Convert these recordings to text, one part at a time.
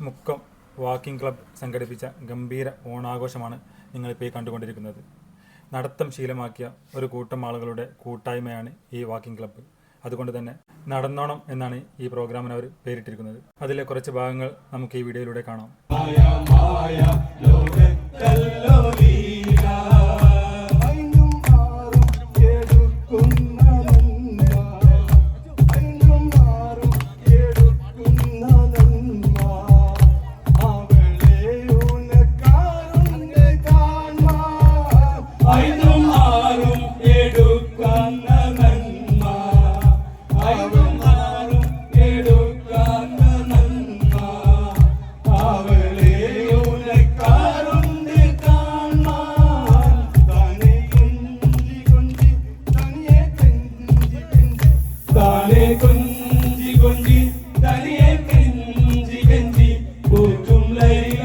Mukkam walking club സംഘടിപ്പിച്ച ഗംഭീര ഓണാഘോഷമാണ് നിങ്ങളിപ്പോൾ ഈ കണ്ടുകൊണ്ടിരിക്കുന്നത്. നടത്തം ശീലമാക്കിയ ഒരു കൂട്ടം ആളുകളുടെ കൂട്ടായ്മയാണ് ഈ വാക്കിംഗ് ക്ലബ്ബ്. അതുകൊണ്ട് തന്നെ നടന്നോണം എന്നാണ് ഈ പ്രോഗ്രാമിന് അവർ പേരിട്ടിരിക്കുന്നത്. അതിലെ കുറച്ച് ഭാഗങ്ങൾ നമുക്ക് ഈ വീഡിയോയിലൂടെ കാണാം. കൊഞ്ചി കൊഞ്ചി തനിയെ കെഞ്ചി കെഞ്ചി പൂറ്റും ലൈല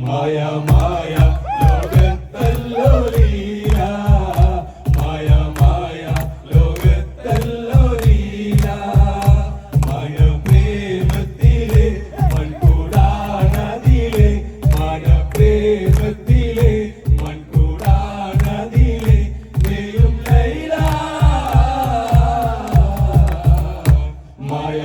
മായ മായ ലോകത്തല്ലോ ലീല മായ മായ ലോകത്തല്ലോ ലീല മായ പ്രേമത്തിലെ മൺകൂടാനതിലെ മായ പ്രേമത്തിലെ മൺകൂടാനതിലെ നെയ്യും ലൈല മായ